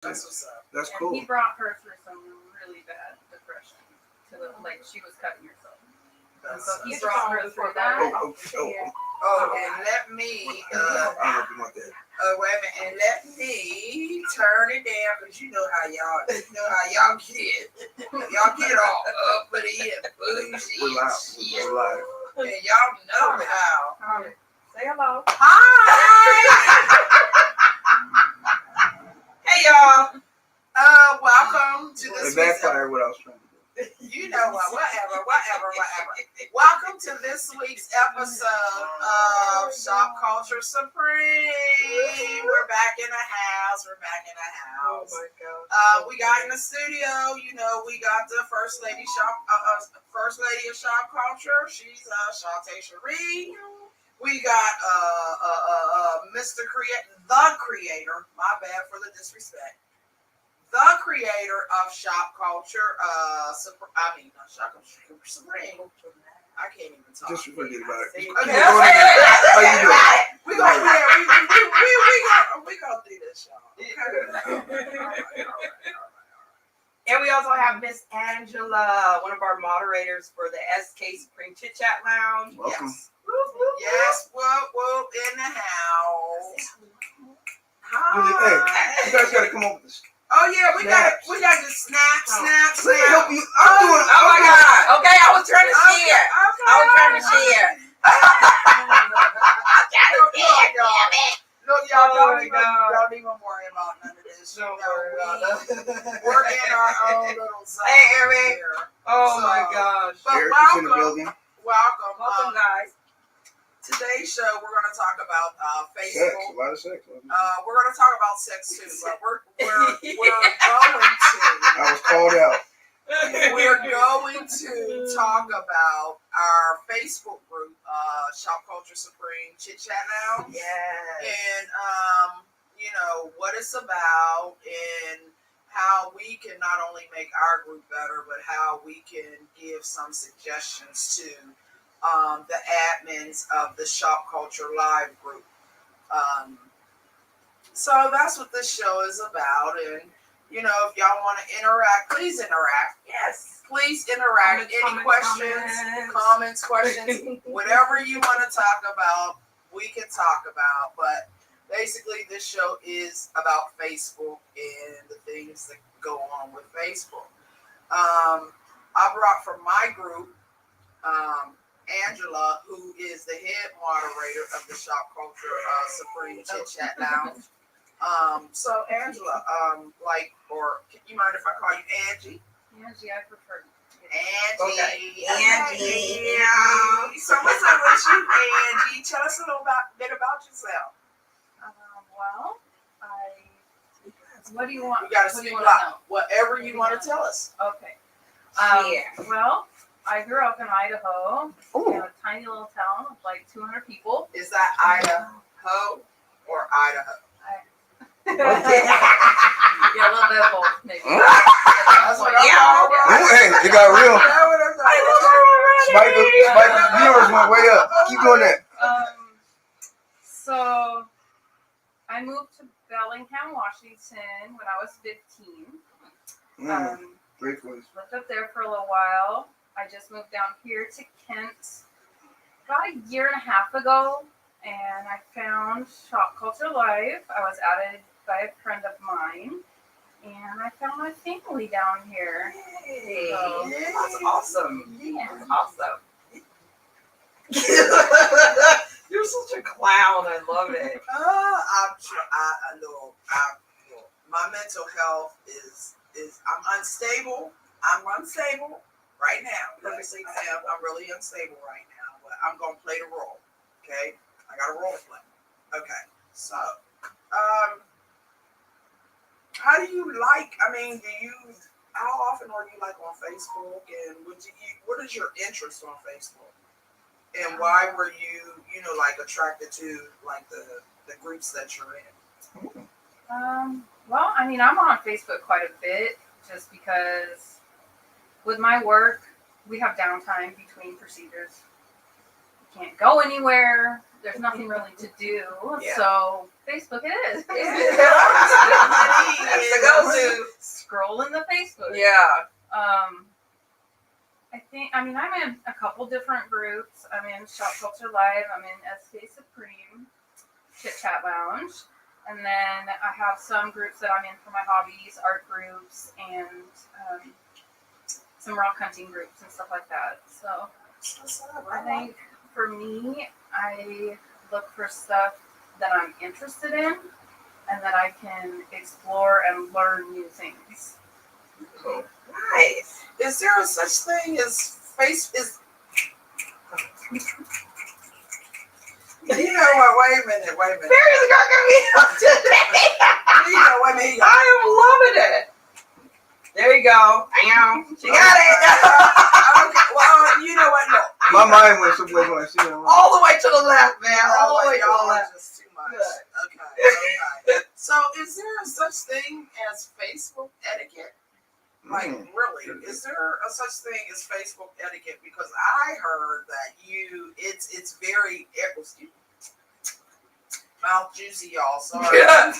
That's what's up. That's And cool. he brought her through some really bad depression. Like she was cutting herself. And so he brought her through that. And let me, I don't know if you want that. wait a minute, and let me turn it down because you know how y'all get. Y'all get all uppity and bougie We're and live. shit. We're live. And y'all know how. Say hello. Hi! Hey y'all. Welcome to this It backfired what I was trying to do. You know what, whatever. Welcome to this week's episode of Shop Culture Supreme. We're back in the house. Oh my God. We got in the studio, we got the first lady of Shop Culture. She's Shantae Cherie. We got Mr. the creator, my bad for the disrespect. The creator of Shop Culture, Shop Culture Supreme. I can't even talk. Just forget about it. Okay. How you doing? We gonna do this, y'all. Okay. All right. And we also have Miss Angela, one of our moderators for the SkSupreme Chit Chat Lounge. Welcome. Yes, whoop, in the house. Hey, you guys gotta come up with this. Oh yeah, we got to snap. Let me help you. Oh my God. Okay, I was trying to share. Look, y'all don't even worry about none of this. We're in our own little zone. Hey, Eric. Here. Oh my gosh. But Eric is in the building. welcome, Guys. Today's show, we're going to talk about Sex, Facebook. a lot of sex. We're going to talk about sex too, but we're going to. I was called out. We're going to talk about our Facebook group, Shop Culture Supreme Chit Chat Lounge. Yes. And, what it's about and how we can not only make our group better, but how we can give some suggestions to the admins of the Shop Culture Live group. So that's what this show is about. And, if y'all want to interact, please interact. Yes. Please interact. Any comments, questions, whatever you want to talk about, we can talk about. But basically, this show is about Facebook and the things that go on with Facebook. I brought from my group, Angela, who is the head moderator of the Shop Culture Supreme Chit Chat Lounge. So Angela, or you mind if I call you Angie? Angie, I prefer. Angie. Okay. Angie. So what's up with you, Angie? Tell us a little bit about yourself. Well, what do you want? You got to what do speak you want to know? loud. Whatever you want to tell us. Okay. Yeah. Well, I grew up in Idaho, in a tiny little town of like 200 people. Is that Idaho or Idaho? Yeah, a little bit of both, maybe. That's what I'm Hey, it got real. Spike the viewers went way up. Keep doing that. So I moved to Bellingham, Washington when I was 15. Great place. Lived up there for a little while. I just moved down here to Kent about a year and a half ago, and I found Shop Culture Live. I was added by a friend of mine, and I found my family down here. Hey, So, that's awesome. yeah. Awesome. You're such a clown. I love it. My mental health is I'm unstable. I'm unstable right now. Perfectly, I'm really unstable right now, but I'm gonna play the role. Okay, I got a role to play. Okay, so how do you like? How often are you on Facebook? And what is your interest on Facebook? And why were you attracted to the groups that you're in? Well, I'm on Facebook quite a bit just because with my work, we have downtime between procedures. We can't go anywhere. there's nothing really to do. Yeah. So Facebook it is. That's the go-to. Scroll in the Facebook. Yeah. I'm in a couple different groups. I'm in Shop Culture Live. I'm in SkSupreme, Chit Chat Lounge. And then I have some groups that I'm in for my hobbies, art groups, and some rock hunting groups and stuff like that. So I think for me, I look for stuff that I'm interested in and that I can explore and learn new things. Nice. Is there a such thing as You know what? Wait a minute. Mary's gonna be up today. I am loving it. There you go. She got it. Okay, well, you know what? No. My mind went someplace when I see it. All the way to the left, man. All the way to the Y'all are left. just too much. Good. Okay. So, is there a such thing as Facebook etiquette? Like, really, is there a such thing as Facebook etiquette? Because I heard that it's very, excuse me, mouth juicy, y'all. Sorry. I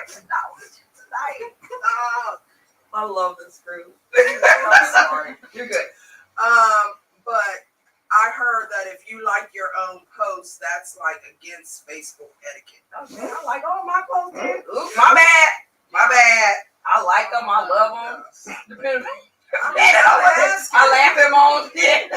cannot with you tonight. I love this group. I'm sorry. You're good. But I heard that if you like your own post, that's like against Facebook etiquette. Okay, I like all my posts. Oops, my bad. My bad. I like them. I love them. Yes. I laugh at my own shit.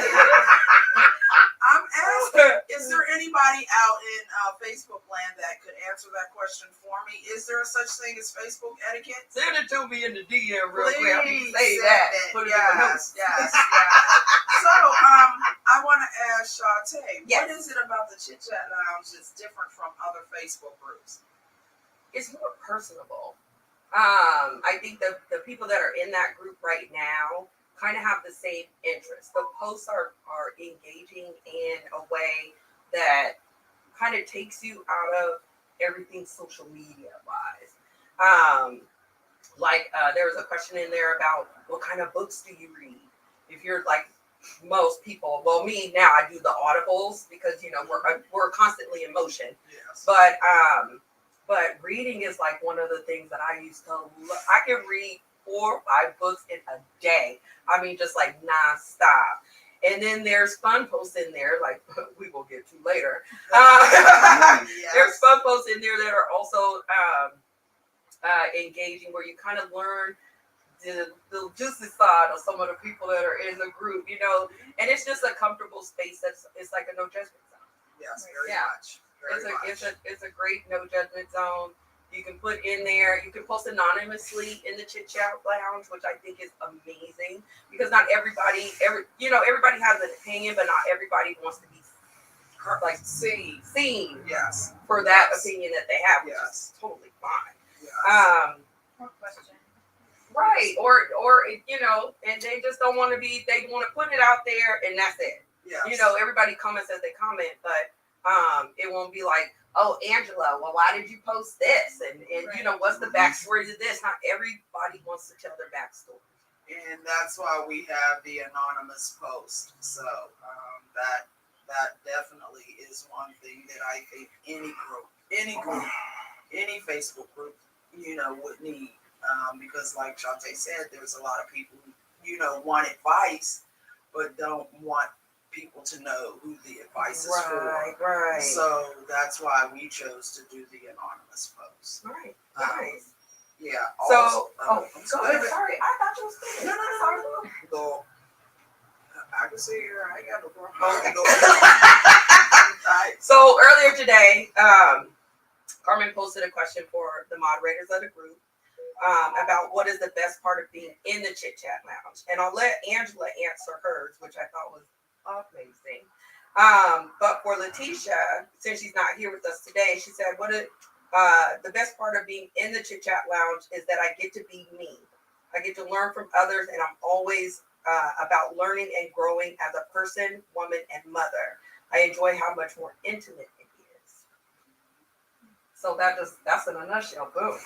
I'm asking, is there anybody out in Facebook land that could answer that question for me? Is there a such thing as Facebook etiquette? Send it to me in the DM real quick. I Please can say send that. it. Put it in my notes. Yes. So, I want to ask Shantae, Yes. what is it about the Chit Chat Lounge that's different from other Facebook groups? It's more personable. I think the people that are in that group right now kind of have the same interests. The posts are engaging in a way that kind of takes you out of everything social media wise. There was a question in there about what kind of books do you read? If you're like most people, well, me now, I do the audibles because we're constantly in motion. Yes. But reading is like one of the things that I used to I can read 4 or 5 books in a day. I mean, just like nonstop. And then there's fun posts in there, like we will get to later. Yes. There's fun posts in there that are also engaging, where you kind of learn the juicy side of some of the people that are in the group, and it's just a comfortable space. It's like a no judgment zone. Yes, very Yeah. much. It's a great no judgment zone. You can put in there. You can post anonymously in the Chit Chat Lounge, which I think is amazing because not everybody, everybody has an opinion, but not everybody wants to be like seen Yes. for that opinion that they have, which is totally fine. Yes. More question. Right, or and they just don't want to be. They want to put it out there, and that's it. Yes. Everybody comments as they comment, but it won't be like, oh, Angela, well, why did you post this? And Right. What's the backstory to this? Not everybody wants to tell their backstory. And that's why we have the anonymous post. So that definitely is one thing that I think any Facebook group, would need. Because like Shantae said, there's a lot of people who, want advice, but don't want people to know who the advice is for. Right. So that's why we chose to do the anonymous post. Right. Nice. Yeah. So, I'm go ahead. Sorry, I thought you were speaking. No. Go. I can see here. I ain't got no problem. So earlier today, Carmen posted a question for the moderators of the group about what is the best part of being in the Chit Chat Lounge, and I'll let Angela answer hers, which I thought was amazing. But for Letitia, since she's not here with us today, she said, the best part of being in the Chit Chat Lounge is that I get to be me. I get to learn from others, and I'm always about learning and growing as a person, woman, and mother. I enjoy how much more intimate it is. So that's in a nutshell. Boom.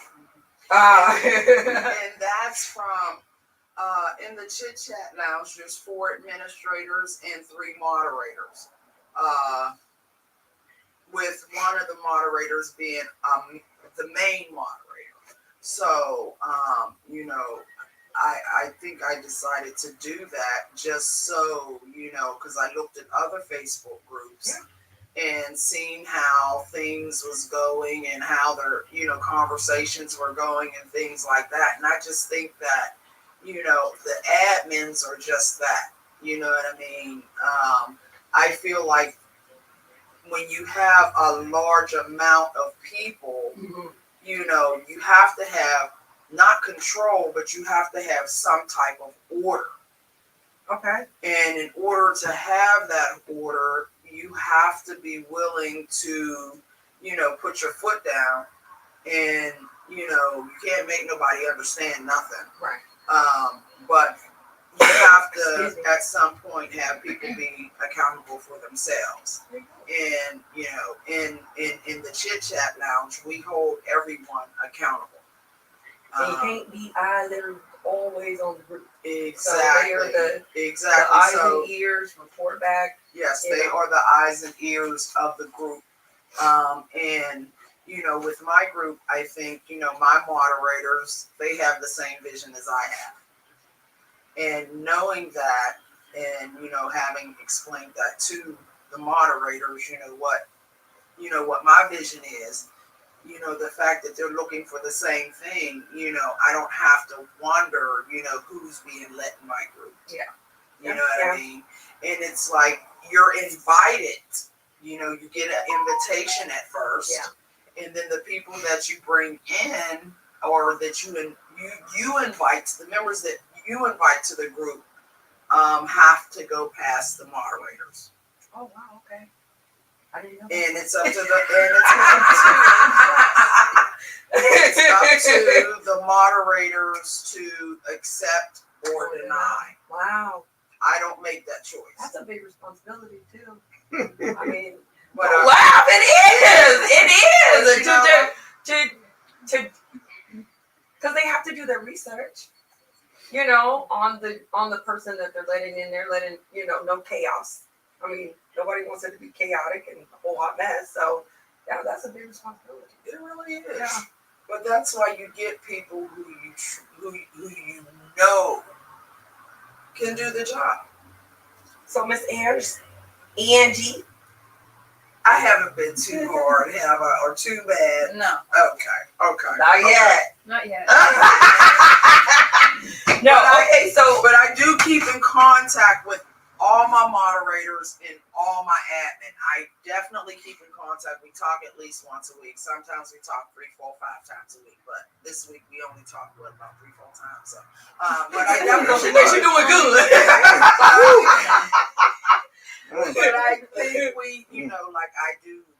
And that's from in the Chit Chat Lounge. There's 4 administrators and 3 moderators. with one of the moderators being the main moderator. So I think I decided to do that just so, because I looked at other Facebook groups and seeing how things was going and how their, conversations were going and things like that. And I just think that, the admins are just that, you know what I mean? I feel like when you have a large amount of people, you have to have not control, but you have to have some type of order. Okay. And in order to have that order, you have to be willing to, put your foot down, and, you can't make nobody understand nothing. Right. But you have to, at some point, have people be accountable for themselves. And, in the Chit Chat Lounge, we hold everyone accountable. And you can't be they're always on the group. Exactly. So they are the eyes and ears, report back. Yes, they are the eyes and ears of the group. And, with my group, I think, my moderators, they have the same vision as I have. And knowing that, and, having explained that to the moderators, what my vision is, the fact that they're looking for the same thing, I don't have to wonder, who's being let in my group. Yeah. You know what I mean? And it's like, you're invited, you get an invitation at first. Yeah. And then the people that you bring in, or that you invite, the members that you invite to the group, have to go past the moderators. Oh wow, okay. I didn't know that. And it's up to the moderators to accept or deny. Wow. I don't make that choice. That's a big responsibility too. I mean, but laugh! It is. Because they have to do their research. On the person that they're letting in. They're letting no chaos. I mean, nobody wants it to be chaotic and a whole hot mess. So, yeah, that's a big responsibility. It really is. Yeah. But that's why you get people who you know can do the job. So, Miss Angie, I haven't been too hard, have I, or too bad? No. Okay. Not yet. Not yet. No. But I do keep in contact with all my moderators and all my admin. I definitely keep in contact. We talk at least once a week. Sometimes we talk 3, 4, 5 times a week. But this week we only talk about 3, 4 times. So, but I definitely think you're doing good. But I think we,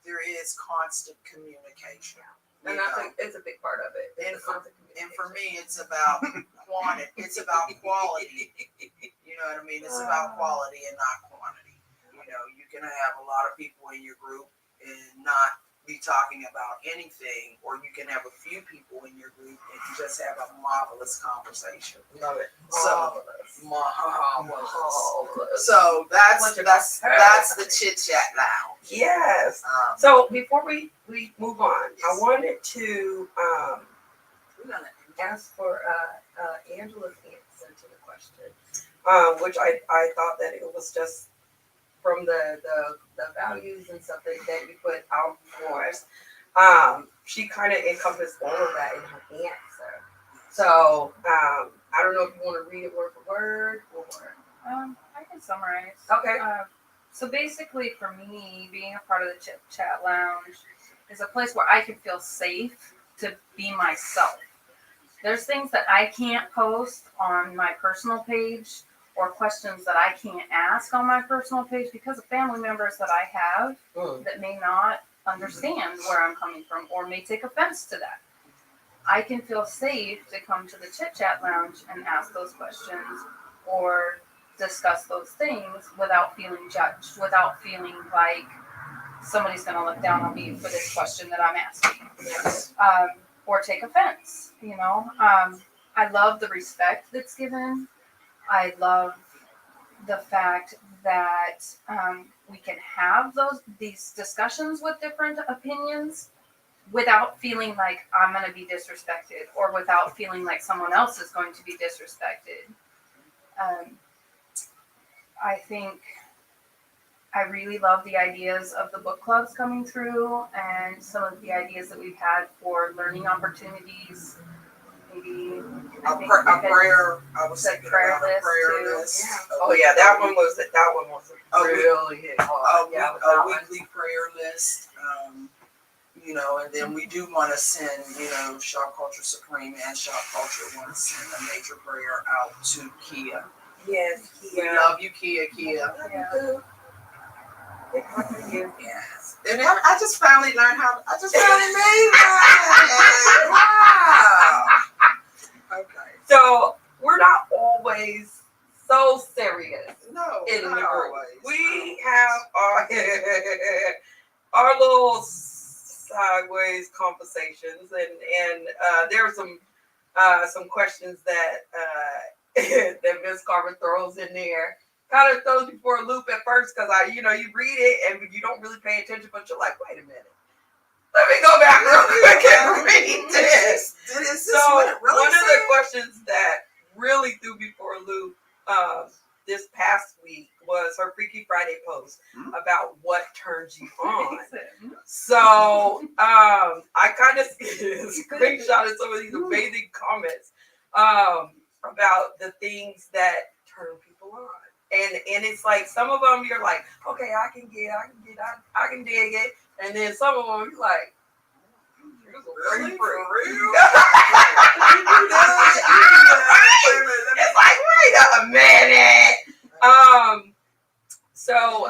there is constant communication. And I think it's a big part of it. And for me, it's about quantity. It's about quality. You know what I mean? It's about quality and not quantity. You can have a lot of people in your group and not be talking about anything, or you can have a few people in your group and just have a marvelous conversation. Love it. Marvelous. So that's the Chit Chat Lounge. Yes. So before we move on, I wanted to ask for Angela's answer to the question, which I thought that it was just from the values and stuff that you put out for us. She kind of encompassed all of that in her answer. So I don't know if you want to read it word for word or. I can summarize. Okay. So basically, for me, being a part of the Chit Chat Lounge is a place where I can feel safe to be myself. There's things that I can't post on my personal page, or questions that I can't ask on my personal page because of family members that I have that may not understand where I'm coming from or may take offense to that. I can feel safe to come to the Chit Chat Lounge and ask those questions or discuss those things without feeling judged, without feeling like somebody's going to look down on me for this question that I'm asking. Yes. Or take offense, I love the respect that's given. I love the fact that we can have these discussions with different opinions without feeling like I'm going to be disrespected or without feeling like someone else is going to be disrespected. I think I really love the ideas of the book clubs coming through and some of the ideas that we've had for learning opportunities. Maybe a prayer. I was thinking prayer about a prayer list, list. Yeah. Oh yeah, that one was really hit hard. A weekly prayer list. You know, and then we do want to send, you know, Shop Culture Supreme and Shop Culture want to send a major prayer out to Kia. Yes, We love you, Kia. Yeah. Yes. And I just finally learned how. I just finally made that. Wow. Okay. So we're not always so serious No, in the not group. always. We have our little sideways conversations, and there are some questions that that Ms. Carver throws in there. Kind of throws you for a loop at first because you read it and you don't really pay attention, but you're like, wait a minute, let me go back real quick and read this. So one of the questions that really threw me for a loop this past week was her Freaky Friday post about what turns you on. So I kind of screenshotted some of these amazing comments about the things that turn people on. And it's like some of them you're like, okay, I can dig it. And then some of them you're like, Really? For real? It's like, wait a minute. So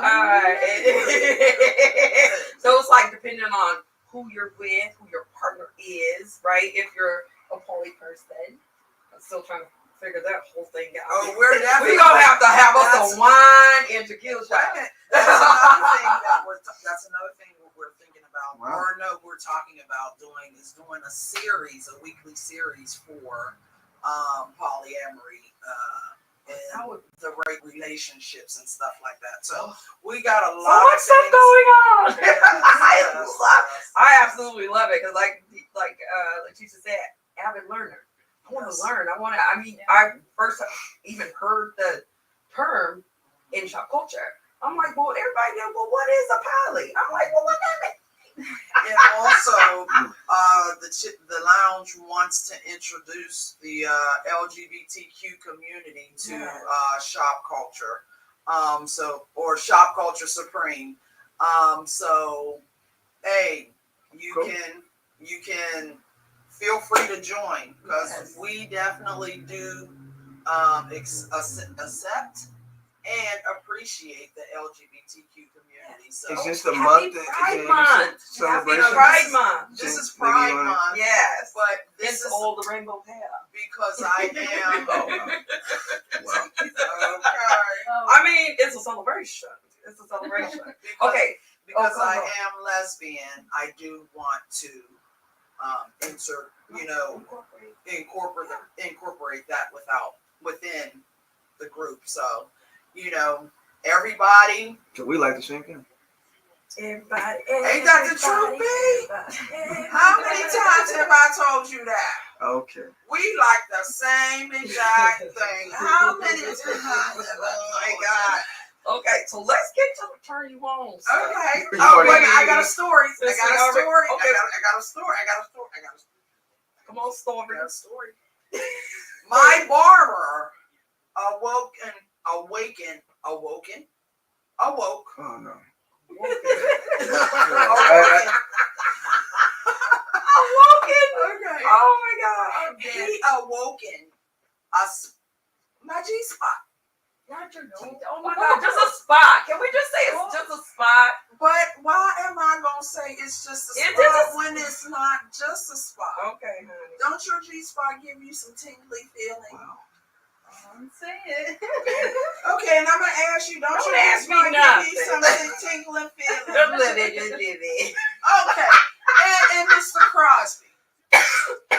it's like depending on who you're with, who your partner is, right? If you're a poly person, I'm still trying to figure that whole thing out. Oh, we're definitely gonna have to have us some wine and tequila shot. That's another thing we're thinking about. Wow. Or no, we're talking about doing a weekly series for polyamory and the right relationships and stuff like that. So we got a lot of stuff going on. Yes, I absolutely love it because like Leticia said, avid learner. I want to learn. I first even heard the term in shop culture. I'm like, well, everybody knows, well, what is a poly? I'm like, well, what that mean? And also, the lounge wants to introduce the LGBTQ community to shop culture, or Shop Culture Supreme. So, hey, you can feel free to join because we definitely do accept and appreciate the LGBTQ community. So is this the month? Pride Month. Celebration? Pride Month. This is Pride Month. Yes. But this it's is all the rainbow hair. because I am. Wow. Okay. I mean, it's a celebration. Okay. Because I am lesbian, I do want to incorporate that within the group. So, everybody. So we like the same thing. Everybody. Ain't that the truth, B? How many times have I told you that? Okay. We like the same exact thing. How many times? Oh my God. Okay, so let's get to the turn you on. Okay. Oh, wait, I got a story. Okay. I got a story. Come on, story. I got a story. My barber awoke. Oh no. Awoken. Okay. Oh my God. He awoken my G-spot. Not your G. Oh my God. Just a spot. Can we just say it's just a spot? But why am I gonna say it's just a It spot is when it's not just a spot? Okay, honey. Don't your G-spot give you some tingly feeling? Wow. I'm saying. Okay, and I'm gonna ask you. Don't Don't your ask me G-spot give you some nothing. tingling feeling? Just live it. Okay, and Mr. Crosby,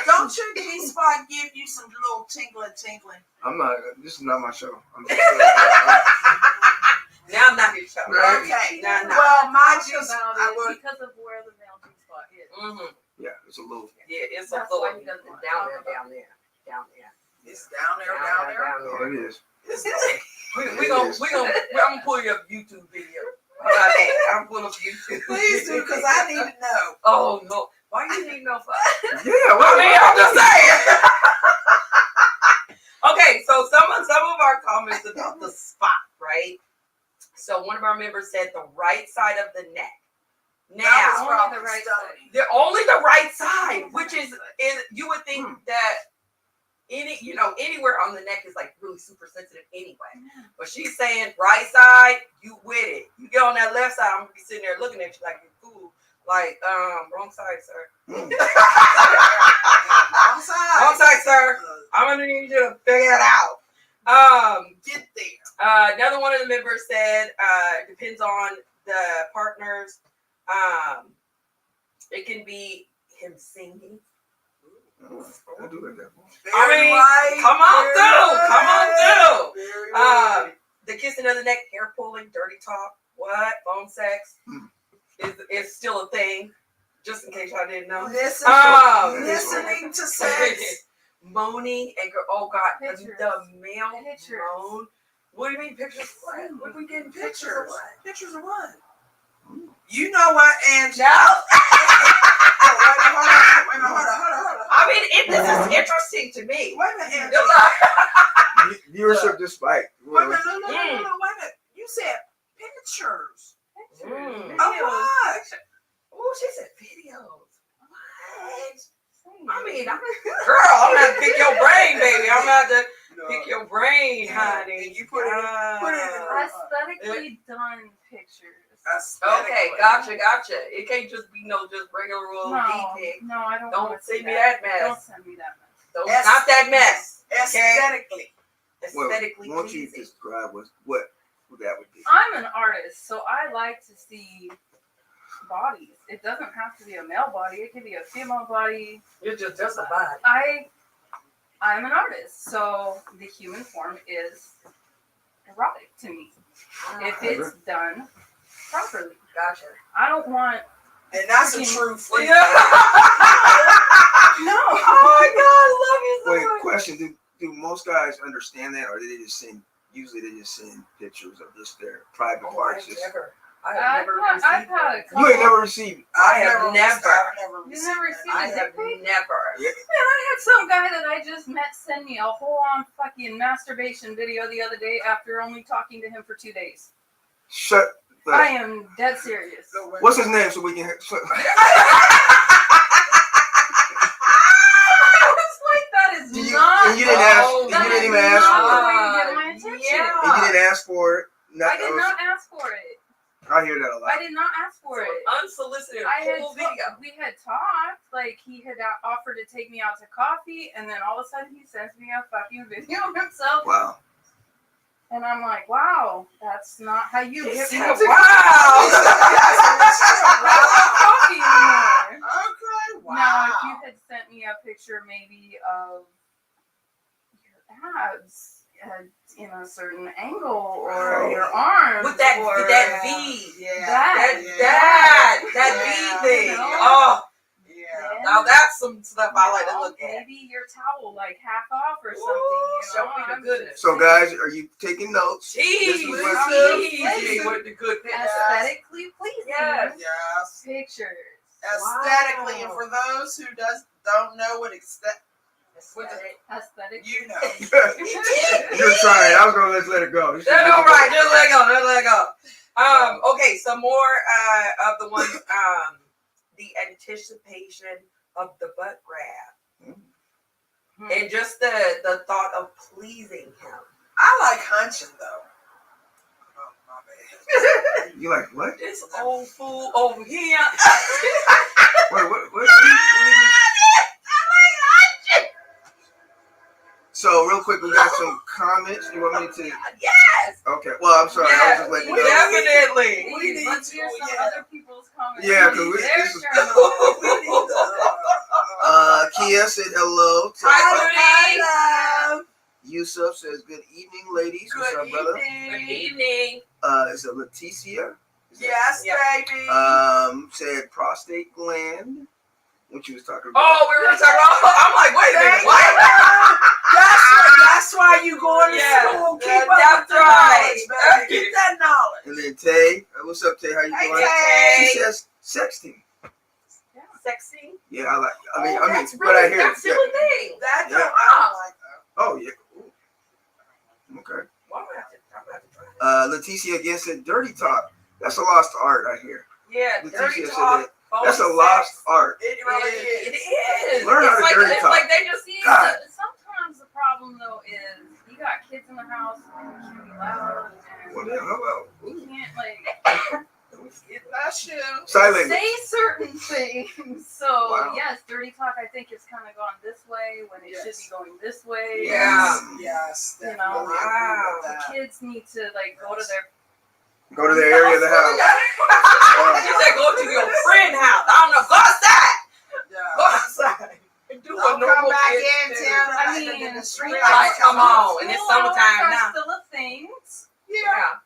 don't your G-spot give you some little tingling? I'm not. This is not my show. Now I'm not your show. Right. Okay. Nah, nah. Well, my Talk juice, about I it would. because of where the male G spot is. Mm-hmm. Yeah, it's a little. Yeah, it's That's a little why he doesn't want to talk about down there. It's down there, down there. Oh, it is. It's I'm gonna pull you up YouTube video. How about that? I'm pulling up YouTube. Please do, because I need to know. Oh no! Why you need no fun? Yeah, I mean, I'm just saying. Okay, so some of our comments about the spot, right? So one of our members said the right side of the neck. That Now, was Only probably the right Stony. they're only the right side, which is you would think that anywhere on the neck is like really super sensitive anyway. But she's saying right side, you with it. You get on that left side, I'm gonna be sitting there looking at you like you're cool. Like, wrong side, sir. Wrong Wrong side. side, sir. I'm gonna need you to figure it out. Get there. Another one of the members said, depends on the partners. It can be him singing. I do like that. Very right. Come on through. Very right. The kissing of the neck, hair pulling, dirty talk, what? Phone sex is still a thing. Just in case y'all didn't know. Listening to sex. Moaning and oh god, Pictures. the male Pictures. moan. What do you mean pictures? What we getting Pictures. what? Pictures of what? You know what, Angela? No. Hold on. I mean, this is interesting to me. Wait a minute, Angela. Viewership just spiked. Wait a minute, no, wait a minute. You said pictures. Pictures. Of what? Oh, she said videos. What? I mean, girl, I'm gonna have to pick your brain, baby. I'm gonna have to pick your brain, honey. You put it in. Aesthetically done pictures. Okay, gotcha. It can't just be just regular old D-pic. No, I don't. Don't want to send see me that mess. Don't send me that mess. Don't, not that mess. Aesthetically. Aesthetically Won't you pleasing. describe what that would be? I'm an artist, so I like to see bodies. It doesn't have to be a male body. It can be a female body. You're just a body. I'm an artist, so the human form is erotic to me if it's done properly. Gotcha. I don't want. And that's a true freak. No. Oh my god, I love you so Wait, much. question: Do most guys understand that, or do they just send? Usually, they just send pictures of just their private parts. I have never I've received had a one. couple. You ain't never received. I have never. You never received I a have dick pic? never. Man, I had some guy that I just met send me a whole-on fucking masturbation video the other day after only talking to him for 2 days. Shut. I am dead serious. What's his name so we can? I was like, that is You not. didn't ask. that You didn't is even ask not for it. the way to get my attention. Yeah. And you didn't ask for it. I did not ask for it. I hear that a lot. I did not ask for it. Unsolicited We whole video. we had talked, like he had offered to take me out to coffee, and then all of a sudden he sends me a fucking video of himself, Wow. and I'm like, wow, that's not how you get me to Wow. coffee anymore. Okay, wow. Now, if you had sent me a picture maybe of your abs in a certain angle, or your arms, With that or V. Yeah. That V thing. You know? Oh, Yeah. now that's some stuff I like to look at. Maybe your towel like half off or something. Ooh, You know? show me the I'm goodness. just So, guys, are you taking notes? Cheese. This is what- Cheese with the good pictures. aesthetically pleasing Yes. Yes. pictures. Aesthetically, and Wow. for those who don't know what Aesthetic. you know. You're trying. I was gonna let it go. That's all right. Just let it go. Okay, some more of the ones. The anticipation of the butt grab, and just the thought of pleasing him. I like hunching though. Oh, my bad. You like what? This old fool over here. Wait, what? So real quick, we got some comments. You want me to? Yes. Okay. Well, I'm sorry. I was just letting you know. Definitely. We need Let's to, hear some yeah. other people's comments. Yeah, 'cause Their this is- turn. We need to. Kia said hello. Hi, Hello. You Yusuf says, "Good evening, ladies." What's Good up, brother? Good evening. evening. Is it Leticia? Yes, Yeah. baby. Said prostate gland. What you was talking about? Oh, we were talking about. I'm like, wait a minute, Thank what? you. That's why you going to Yeah, school. Keep that's up with the right. knowledge, baby. Keep that knowledge. And then Tay, what's up, Tay? How you Hey, doing? Tay. She says sexting. Sexy. Yeah, I like. I mean, that's but I really, hear that's yeah. still a thing. That Yeah. I like that. Oh yeah. Ooh. Okay. Well, I'm gonna have to try that. Leticia again said, "Dirty talk. That's a lost art, I hear." Yeah, Leticia dirty said talk. that. phone That's a sex. lost art. It really It is. is. Learn how it's to like, dirty it's talk. like they just See, God. sometimes the problem though is you got kids in the house and it can be loud Well, and yeah, how about you can't like That's you. silent? say certain things. So Wow. yes, dirty talk I think is kind of gone this way when it should be going this way. Yeah. Yes. You know, definitely agree wow. with that. Kids need to like go to their Go to the area of the house. She said, go to your friend's house. I don't know. Go outside. Go Yeah. outside. And do Don't what come normal back kids in do. town. I and mean, the street school Like, lights come come on. And it's school hours summertime are now. still a thing. Yeah.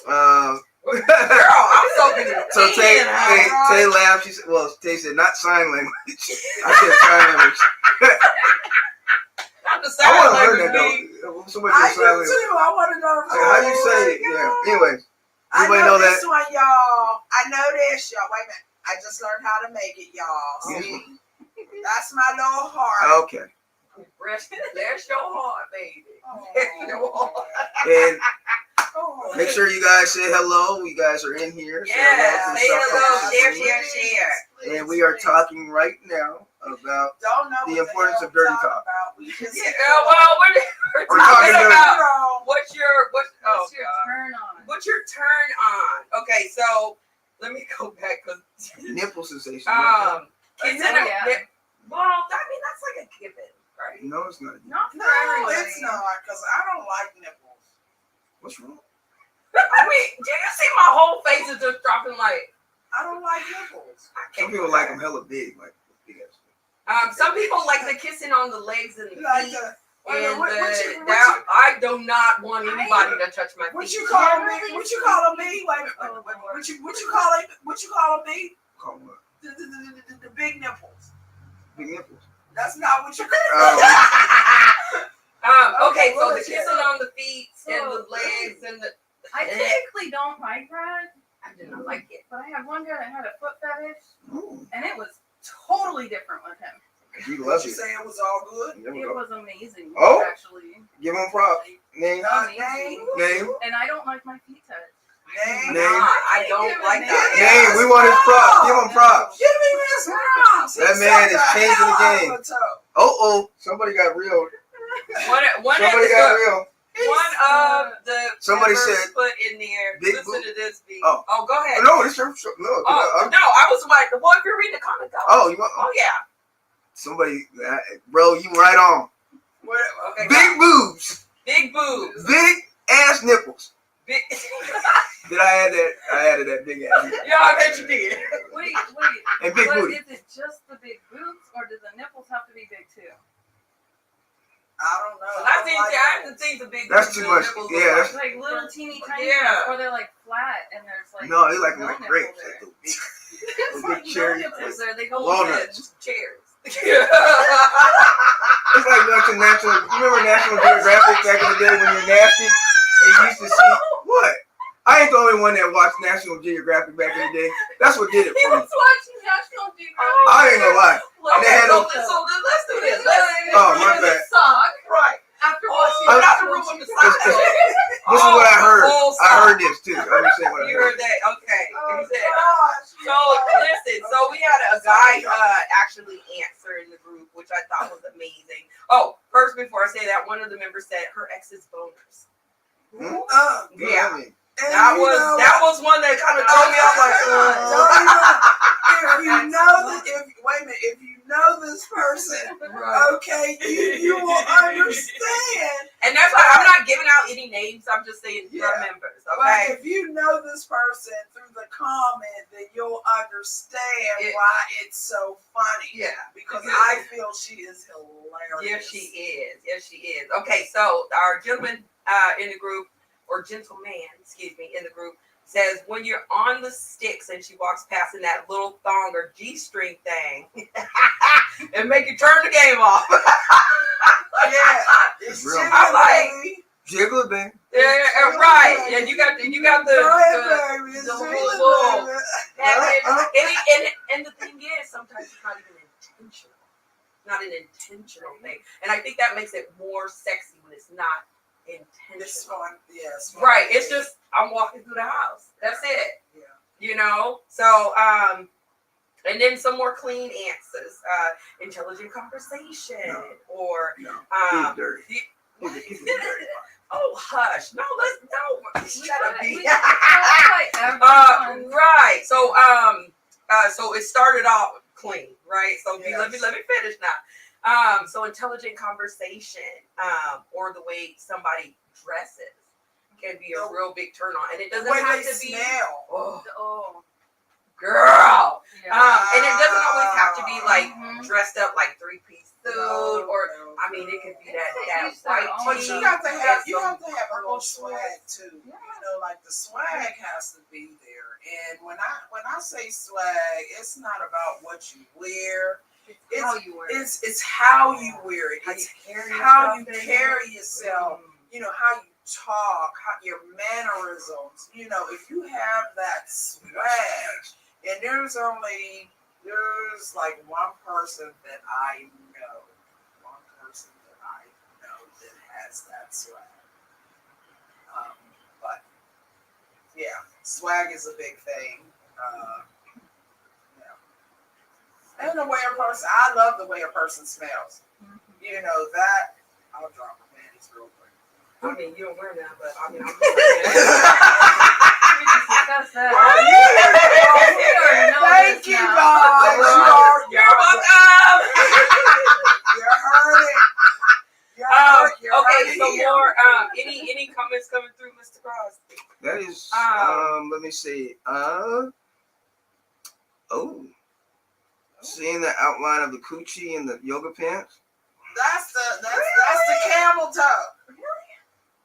Uh, Girl, I'm soaking in so Tay, tea, huh? Tay laughed. She said, "Well, Tay said not sign language." I said sign language. Not the I sign want to learn language, that though. Somebody I do do sign language. too. I want to know. How do you say it? Yeah. Anyways, I anybody know know this that? one, y'all. I know this, y'all. Wait a minute. I just learned how to make it, y'all. See? That's my little heart. Okay. Bless your heart, baby. Oh. Bless your heart. And Oh. make sure you guys say hello. You guys are in here. Say Yeah, to say the hello. Supreme. Share, share, share. Please, And we are please. talking right now about Don't know the what importance hell of dirty we're talk. talking about. We just Yeah, well, we're We're talking talking about what's your What's oh your God. turn on? What's your turn on? Okay, so let me go back because nipple sensation. kids in Yeah. a, well, I mean that's like a given, right? No, it's not. Not for No, everybody. it's not, because I don't like nipples. What's wrong? I mean, did you see my whole face is just dropping like I don't like nipples. I Some can't people like them hella big, like big ass. Some people like the kissing on the legs and the You like feet. the, And what I do not want anybody to touch my what feet. you calling me? Generally What you calling me? Wait, Oh, what Lord. you calling? What you calling me? Call them what? The big nipples. Big nipples. That's not what you. Okay, so what the is kissing it? on the feet and the So- legs and the I typically don't like that, I do not like it. but I had one guy that had a foot fetish, Ooh, and it was totally different with him. he What loves you it. say it was all good? There we It go. was amazing, Oh. actually. Give him props. Name. Amazing. Name. And I don't like my feet touched. Name. Name. I don't like that. Name. We want his props. Give him props. Give me his props. That man is changing the game. Oh. Somebody got real. One Somebody got real. of the Somebody members said put in there. big Listen boot. to this beat. Oh. Go ahead. No, it's your no. Oh no, I was like, well, if you're reading the comments, go. Oh, you want? Oh yeah. Somebody, bro, you right on. Okay. Big boobs, Big boobs. big ass nipples. Big. Did I add that? I added that big ass. Yeah, I bet you did. Wait. And big But booty. is it just the big boobs, or do the nipples have to be big too? I don't know. I haven't seen the big. That's boobs too and much. nipples Yeah, look that's- Like little teeny tiny Yeah. ones, or they're like flat and there's like No, they like no more nipple grapes. there. Like the big, It's the like big no cherry. nipples there. They go Walnuts. in. chairs. It's like watching National. You remember National Geographic back in the day when you're nasty and you used to see what? I ain't the only one that watched National Geographic back in the day. That's what did it He for me. was watching National Geographic. I ain't gonna lie. Like, They had so, a- so let's do this. Oh, my bad. Sock Right. after Oh, watching not the National room with the Geographic. socks. This is what I heard. Oh, I heard this too. I'm just saying what I You heard. heard that? Okay. Oh, He said- gosh. So listen, so we had a guy actually answer in the group, which I thought was amazing. Oh, first before I say that, one of the members said her ex's boners. Hmm? Yeah. Yeah. I mean, That was one that kind of threw me off like, Don't even, if you know that, if wait a minute, if you know this person, Right. okay, you will understand. And that's why I'm not giving out any names. I'm just saying Yeah. members. But Okay. if you know this person through the comment, then you'll understand why it's so funny. Yeah. Because I feel she is hilarious. Yes, she is. Yes, she is. Okay, so our gentleman in the group, or gentleman, excuse me, in the group, says when you're on the sticks and she walks past in that little thong or G-string thing, and make you turn the game off. Yeah, it's Real. I'm like, Jiggle it, baby. yeah, right. And you got the Go ahead, baby. It's the jiggling, little- baby. and the thing is, sometimes it's not even intentional. Not an intentional thing. And I think that makes it more sexy when it's not intentional. It's fun, yes. Right. It's just I'm walking through the house. That's it. Yeah. You know? So and then some more clean answers. Intelligent conversation. No. Or No. um He's dirty. the- He's a dirty. oh hush. No, shut up. We B. like everyone. Right. So it started off clean, right? So Yes. let me finish now. So intelligent conversation, or the way somebody dresses can be a real big turn on. And it doesn't When have they to be smell. oh girl. Yeah. And it doesn't always have to be like Mhm. dressed up like 3-piece suit No, or no, I mean it could be that It's white that But tee. you have to have and some a little purple swag too. Yeah. You know, like the swag has to be there. And when I say swag, it's not about what you wear. It's how you wear it. It's how you wear it. How you It's carry how you yourself. carry yourself. Mm. You know, how you talk, how your mannerisms. You know, if you have that swag, and there's like one person that I know, that has that swag. But yeah, swag is a big thing. Yeah. And the way a person, I love the way a person smells. You know that. I'll drop my panties real quick. I mean, you don't wear that, but I mean, I'm just We just discussed that. Well, We already know Thank this you, now. guys. You're welcome. You heard it. You heard it. You heard Okay, it so here. more. Any comments coming through, Mr. Cross? That is, let me see. Seeing the outline of the coochie and the yoga pants. That's the camel toe.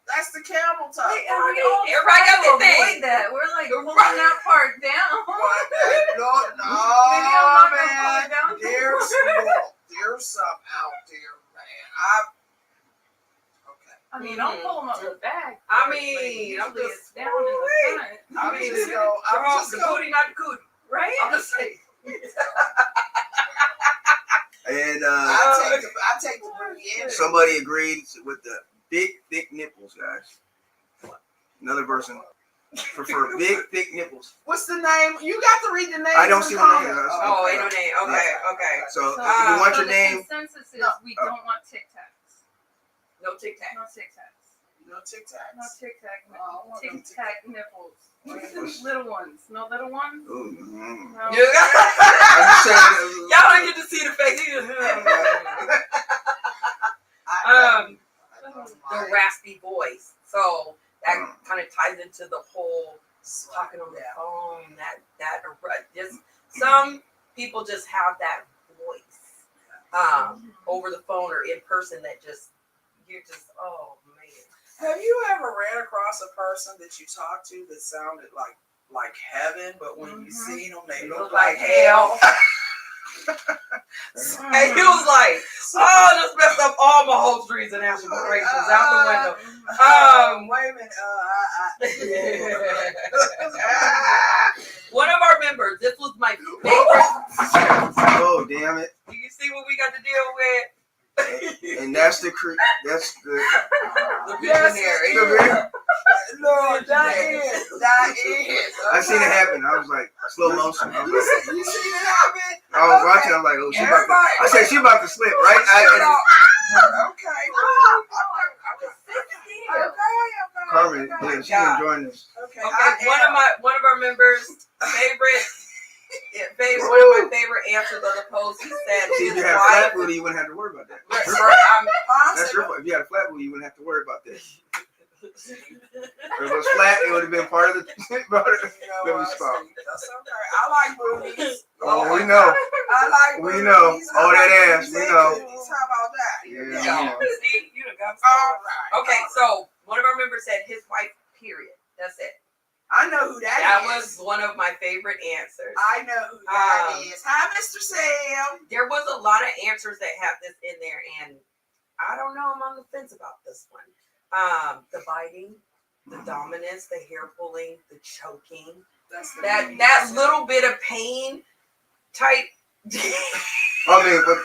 That's the camel toe. Everybody got their thing. Avoid that. We're like pulling that part down. No, Maybe I'm not gonna pull man. it down. There's some out there, man. I mean, I'll pull them up the back. I but mean, I'm usually just- it's down in the front. I mean, just go. the booty, not the cootie. Right? I'm just saying. And I take the booty in. somebody agreed with the big, thick nipples, guys. Another person prefer big, thick nipples. What's the name? You got to read the name. I don't see the name. Oh, ain't no name. Okay. So if you want your the name, consensus is No. we don't want Tic Tacs. No Tic Tac. No Tic Tacs. No Tic Tacs. No Tic Tac. Oh, I want them Tic Tac nipples. Little ones. No little ones? ooh, No. You got- I'm just saying. Y'all don't get to see the face. The raspy voice. So that kind of ties into the whole talking on the phone. That just some people just have that voice over the phone or in person that you're just oh man. Have you ever ran across a person that you talked to that sounded like heaven, but when you seen them, they look like hell? And he was like, oh, this messed up all my whole streets and aspirations out the window. Wait a minute. One of our members, this was my favorite. Oh, damn it. Do you see what we got to deal with? And that's the The Yes, visionary. it is. No, that is. I seen it happen. I was like slow motion. I was like, You seen it happen? I was watching. I'm like, oh, she about to. I said she about to slip, right? Okay. Carmen, yeah, she's enjoying this. Okay. Okay, one of our members' favorite One of my favorite answers on the post. He said, See, if his you had a wife. flat booty, you wouldn't have to worry about that. That's your fault. That's your fault. If you had a flat booty, you wouldn't have to worry about that. If it was flat, it would have been part of the baby spot. That's okay. I like booties. Oh, we know. I like We booties. know. I All like that ass, booties we and know. cooties. How about that? Yeah. See, you done got me All started. right. Okay, so one of our members said his wife, period. That's it. I know who That is. was one of my favorite answers. I know who that is. Hi, Mr. Sam. There was a lot of answers that have this in there, and I don't know. I'm on the fence about this one. The biting, the dominance, the hair pulling, the choking, that little bit of pain type. I mean, but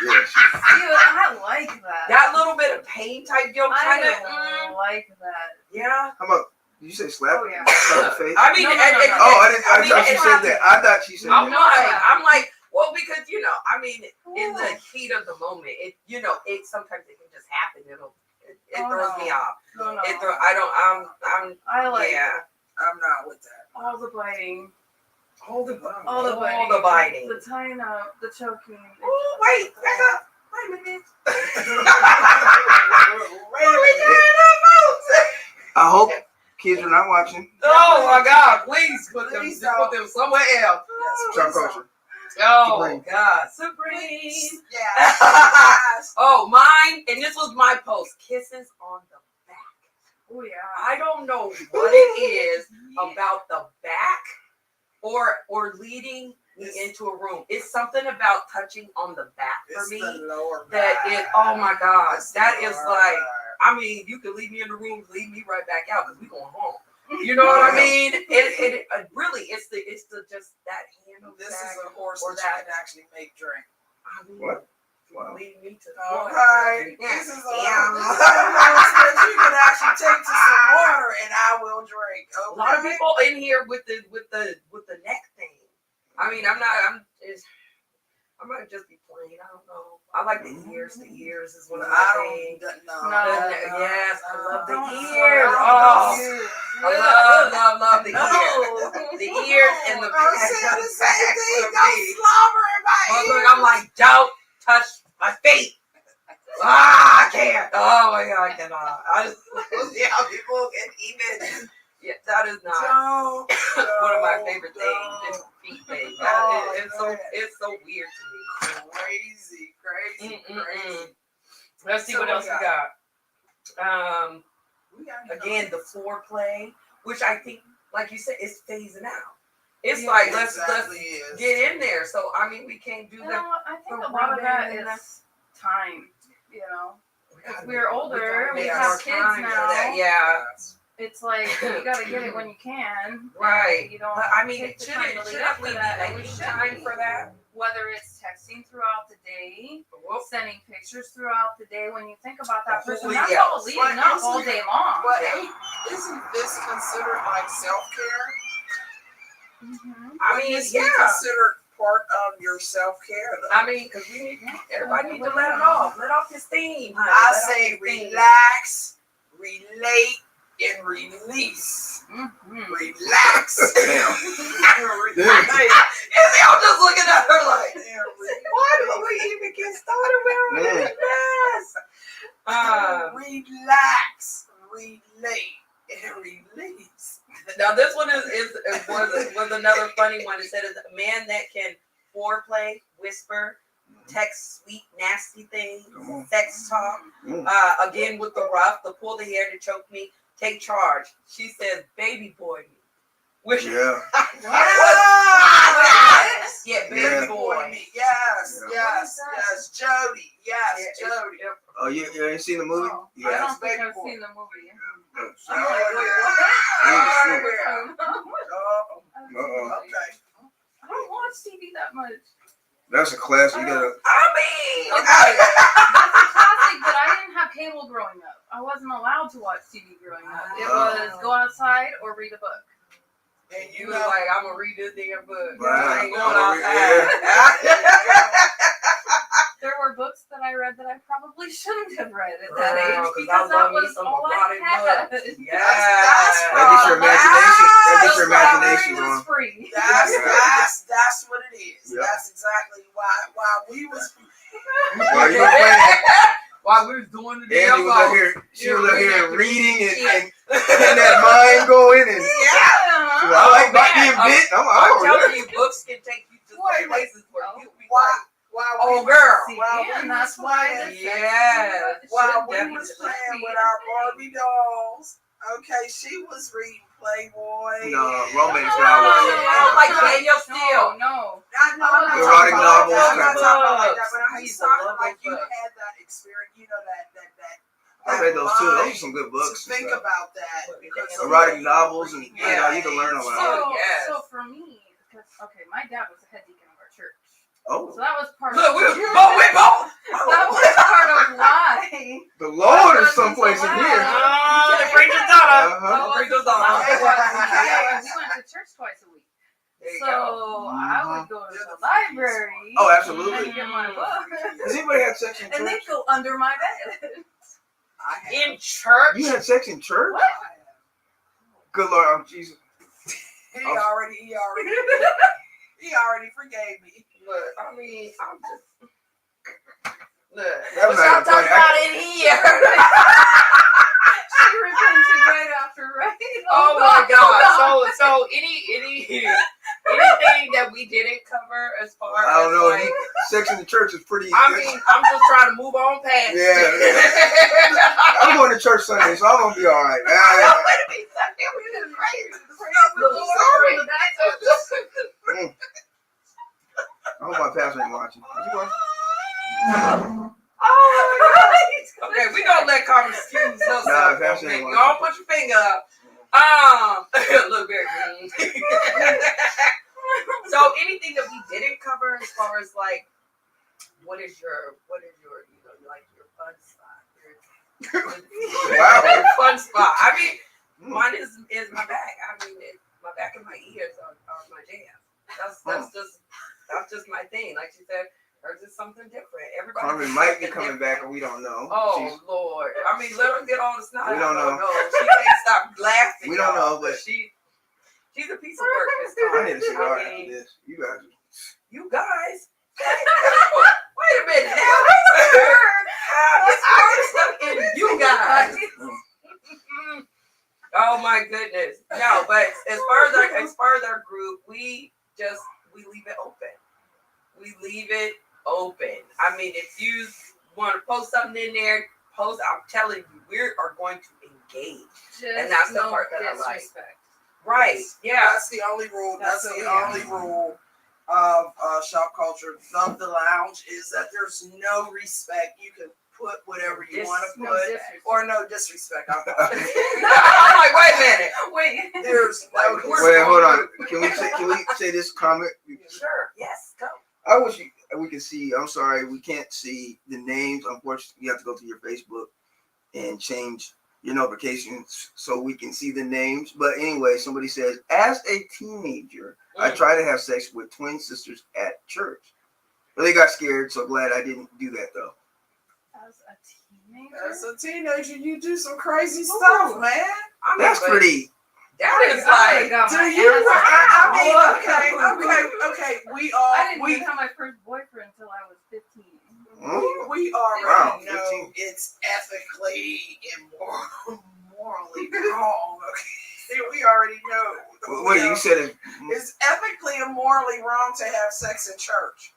yeah. Dude, I like that. That little bit of pain type deal, kind of. I like that. Yeah. How about? Did you say slap? Oh, yeah. Slap the face? I mean, No. Oh, I thought she it's said that. I thought she said I'm that. like, well, because I mean, in the heat of the moment, it sometimes it can just happen. It throws me off. No. I I like I'm not with that. all the biting, all the biting, the tying up, the choking. Oh, wait, back up. Wait a minute. I hope kids are not watching. Oh my God! Please put them somewhere else. Shop culture. Oh Supreme. God, Supreme. Yeah. Oh, mine, and this was my post. Kisses on the back. Oh yeah. I don't know what it is about the back or leading me into a room. It's something about touching on the back for me. Oh my God, that is like. I mean, you can leave me in the room, leave me right back out because we going home. You know what I mean? It really, it's just that hand of This back is a horse or that you can actually make drink. I mean, What? Wow. lead me to Okay. Yeah. This is a horse that you can actually take to some water and I will drink. Okay? A lot of people in here with the neck thing. I mean, I might just be plain. I don't know. I like the ears. The ears is one of my things. Yes, I love the ears. I love the ears. The ears and the I'm saying the same thing. Don't slobber in my ears. I'm like, don't touch my feet. I can't. Oh my God, I cannot. I just see how people can even. Yeah, that is not one of my favorite things. This feet thing. It's so weird to me. Crazy. Let's see what else we got. Again, the foreplay, which I think, like you said, is phasing out. It's like let's get in there. So I mean, we can't do that. I think a lot of that is time. As we're older, we have kids now. Yeah. It's like you gotta get it when you can. Right. You don't. But I mean, take the should time to lead up to we that, and be we making should time be. for that? Whether it's texting throughout the day, sending pictures throughout the day, when you think about that person, that's all leading up all day long. But isn't this considered like self-care? Mm-hmm. I mean, Is it considered part of your self-care, though? I mean, because everybody needs to let it off. Let off this steam, honey. I say relax, relate, and release. Mm-hmm. Relax. Damn. I'm just looking at her like, why do we even get started with this? Relax, relate, and release. Now this one was another funny one. It said it's a man that can foreplay, whisper, text sweet, nasty things, sex talk. Again with the rough, the pull the hair to choke me, take charge. She says baby boy me. Which Yeah. Yeah, baby boy me. Yes, Jody. Yes, Jody. Oh, you ain't seen the movie? Oh, You I got don't think baby I've boy. seen the movie. Oh, okay. I don't watch TV that much. That's a classic. You gotta. Okay, that's a classic, but I didn't have cable growing up. I wasn't allowed to watch TV growing up. It was go outside or read a book. And You was like, I'm gonna read this damn book. Right. I ain't going outside. There were books that I read that I probably shouldn't have read at Girl, that age 'cause because I love that me was some all I erotic had. books. That's That gets your imagination. That That gets your The strawberry imagination was going. free. That's what it is. Yep. That's exactly why we was. While you were playing, While we was doing the damn Angie was out song. here. She was out here reading and that mind going and. Yeah. I like not being bit. I'm Oh, telling really? you, books can take you to some places where you be Why? like, Why? oh girl. See, Wow, and we that's was why playing. the Yeah. While we Definitely. was playing with our Barbie dolls, okay, she was reading Playboy. No, romance No, novels. Oh, like Daniel Steele. No. I'm not Erotic talking about novels, that. I'm not kind of. talking about like that, but I he's used to talking love like those you books. had that experience. You know that. I read those too. Those are mind some good to books. and think stuff. about that because Erotic novels and Yeah. you can learn a lot. So, Yes. so for me, because okay, my dad was the head deacon of our church, Oh, so that was part Look, of. we both. That was part of why. the Lord is someplace in here. You should bring your daughter. Uh-huh. Bring your That daughter. was why we went to church twice a week. There you So go. I would go to the library. Oh, absolutely. And get my book. Has anybody had sex in And they church? go under my bed. I have. In church. You had sex in church? What? Good Lord, I'm Jesus. He already forgave me. Look, I mean, I'm just. Look, That was what y'all not even talking funny. about in here? She repented right after, right? Oh my God! So anything that we didn't cover as far as I don't know. like, Sex in the church is pretty. I mean, I'm just trying to move on past. Yeah. it. I'm going to church Sunday, so I'm gonna be all right. I hope my pastor ain't watching. Is he watching? Okay, we gonna let Carmen excuse herself. Nah, that's Okay, ain't you don't put your finger up. Look very green. So anything that we didn't cover as far as like, what is your you know like your fun spot? Wow. Your fun spot. I mean, mine is my back. I mean, my back and my ears are my jam. That's just my thing. Like she said. Or just something different. Everybody. Carmen might be coming back, and we don't know. Oh Lord! I mean, let her get all the snot. We don't know. She can't stop laughing. We don't know, y'all, but she's a piece of work. Miss I Carmen. need a cigar I after mean, this. You guys. you guys. Wait a minute now. This word stuck in you guys. Oh my goodness. No, but as far as our group, we leave it open. We leave it open. I mean, if you want to post something in there, post. I'm telling you, we are going to engage. And that's the part that I like. disrespect. Right. Yeah. That's the only rule. That's That's the what only rule of shop culture of the lounge is that there's no respect. You can put whatever you want to No put, disrespect. or no disrespect. I'm like, wait a minute. Wait. There's no Wait, disrespect. hold on. Can we say this comment? Sure. Yes. Go. I wish we could see. I'm sorry, we can't see the names. Unfortunately, you have to go to your Facebook and change your notifications so we can see the names. But anyway, somebody says, as a teenager, I tried to have sex with twin sisters at church. But they got scared, so glad I didn't do that though. As a teenager. As a teenager, you do some crazy stuff, man. I mean, That's but pretty. That is like. Do you? I mean, okay. We all I didn't even have my first boyfriend until I was 15. we already Wow, know 15. it's ethically and morally wrong. Okay, we already know. Wait, you said it. It's ethically and morally wrong to have sex in church.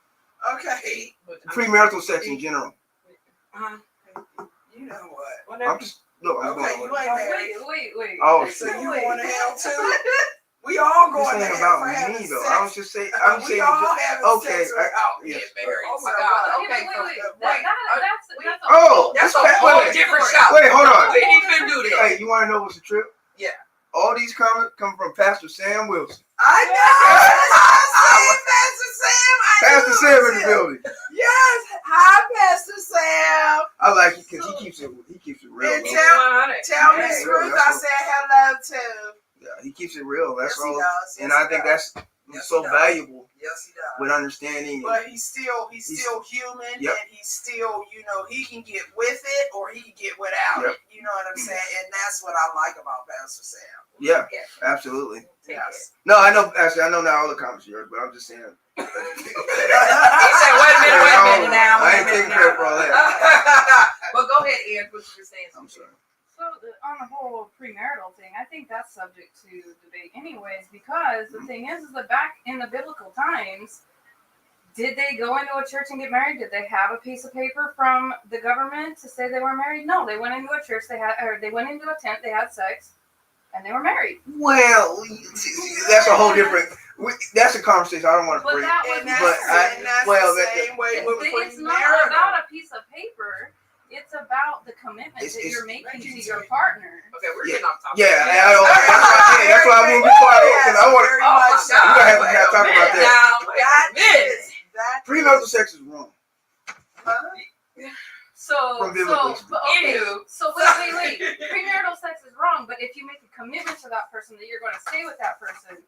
Okay, Premarital sex in general. you know what? I'm just look. I'm Okay, going. you ain't married. Wait. Oh, So shit. you going to hell too? We all This going to ain't hell about for having me though. sex. I was just saying. I'm we saying. all having Okay, sex without getting yes. married. Oh my So, God. Okay, Okay, wait. so- That's a Oh, That's a this whole wait, different shop. wait, hold on. We didn't even do this. Hey, you want to know what's the trip? Yeah. All these comments come from Pastor Sam Wilson. I know. Pastor Sam. Pastor Sam in the building. Yes. Hi, Pastor Sam. I like it because he keeps it real. And though. tell Hey, Miss really, Ruth that's I what- said hello too. Yeah, he keeps it real. That's Yes, he all. does. And Yes, I he think does. that's Yes, so he does. valuable. Yes, he does. with understanding. But he's still human, Yep. and he's still, he can get with it or he can get without Yep. it. You know what I'm saying? And that's what I like about Pastor Sam. Yeah, absolutely. Take Yes. No, I know. Actually, I know not all the comments are yours, but I'm just saying. He said, wait a minute now. I ain't taking credit for all that. But go ahead, Ed, what you were saying. I'm sorry. So on the whole premarital thing, I think that's subject to debate anyways, because the thing is that back in the biblical times, did they go into a church and get married? Did they have a piece of paper from the government to say they were married? No, they went into a church, they went into a tent, they had sex, and they were married. Well, that's a whole different. That's a conversation I don't want to But bring. that was And that's, But I- and that's well, the that- same way it's, with it's not premarital. about a piece of paper. It's about the commitment It's- that it's- you're making to making your to- partner. Okay, we're Yeah. getting off topic. Yeah, that's why I'm gonna be quiet because I want. Very Oh my much so. God. We're gonna have to talk about that. Now, wait a That minute. is that. Premarital sex is wrong. So, From biblical but okay, Anywho. so wait. Premarital sex is wrong, but if you make a commitment to that person that you're going to stay with that person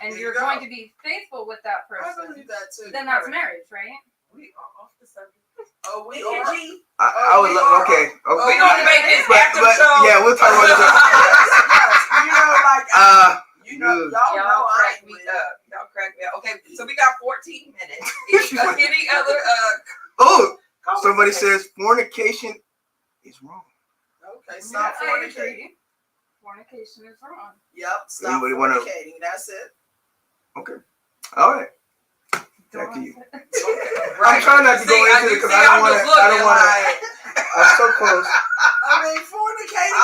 and There you're you go. going to be faithful with that I person, believe that too. then that's marriage, right? We are off the subject. Oh, we Angie, are. I would love. Okay. we gonna make this But after show. yeah, we'll talk about Yes, that. you know, like Good. y'all know Y'all I crack ain't me with it. up. Y'all crack me up. Okay, so we got 14 minutes. Any other Oh, somebody conversations? says fornication is wrong. Okay, stop I fornicating. agree. Fornication is wrong. Yep, stop Anybody wanna- fornicating. That's it. All right. Don't Back to you. I say- I'm trying not to go into it because I don't want to. I don't want to. I'm so close. I mean, fornicating.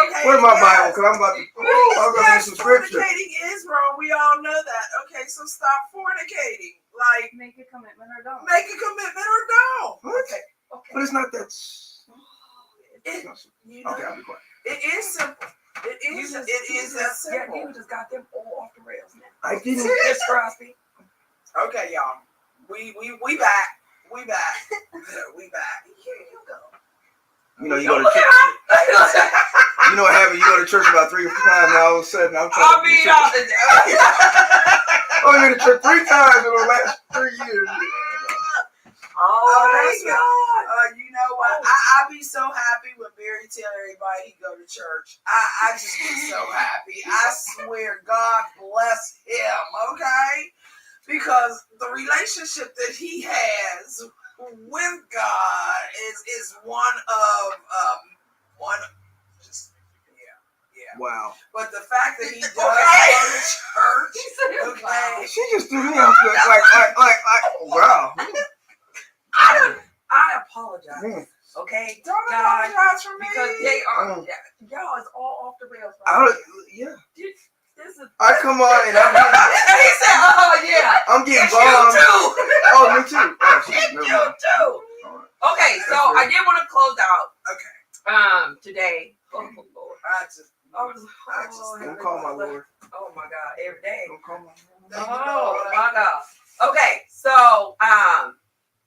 Okay. Where's my yes. Bible? Because I'm about to. I'm going to read some scripture. Fornicating is wrong. We all know that. Okay, so stop fornicating. Like, Make a commitment or don't. make a commitment or don't. What? Okay. But it's not that. It, you know, Okay, I'll be quiet. it is simple. It is that Yeah, simple. you just got them all off the rails now. I didn't. Just trust me. Okay, y'all. We back. We back. We back. Here you go. You know, you go to church. You know what happened? You go to church about 3 or 4 times, and all of a sudden I'm trying to be I've been to church 3 times in the last 3 years. Oh my God. You know what? I be so happy when Barry tell everybody he go to church. I just be so happy. I swear, God bless him, okay? Because the relationship that he has with God is one just yeah. Wow. But the fact that he does go to church, okay. She just threw me off. Like, wow. I apologize. Man. Okay, Don't God, apologize for me. because they are Mm. y'all is all off the rails. I Right? don't, yeah. This is. I come on and He said, "Oh yeah, I'm getting it's you bombed. too. Oh, me too. Oh, shit. It's Never you mind. too." All right. Okay, so I did want to close out. Okay. Today. Oh Lord. I just Don't call my Lord. Oh my God, every day. Don't call my Lord. Oh my God. Okay, so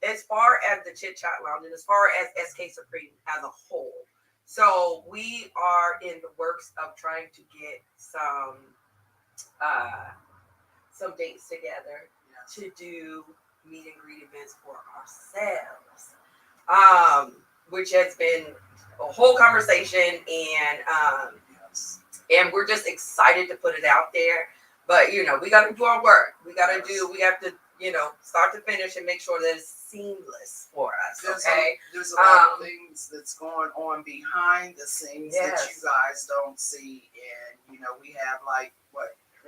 as far as the Chit Chat Lounge and as far as SkSupreme as a whole, so we are in the works of trying to get some dates together to do meet and greet events for ourselves, which has been a whole conversation, and we're just excited to put it out there. But you know, we got to do our work. We have to, start to finish and make sure that it's seamless for us. There's a lot of things that's going on behind the scenes that Yes. you guys don't see, and we have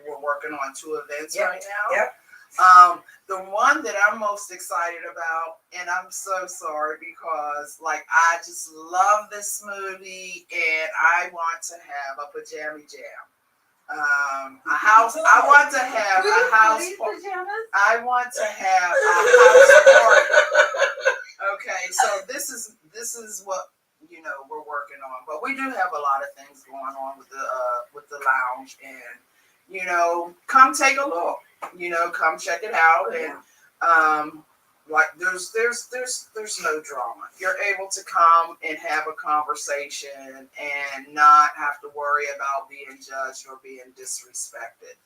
we're working on 2 events Yep. right now. Yep. The one that I'm most excited about, and I'm so sorry because I just love this movie, and I want to have a pajama jam. A house. I want to have a house party. Pajamas? I want to have a house party. Okay, so this is what we're working on, but we do have a lot of things going on with the lounge, and come take a look. Come check it out, and there's no drama. You're able to come and have a conversation and not have to worry about being judged or being disrespected.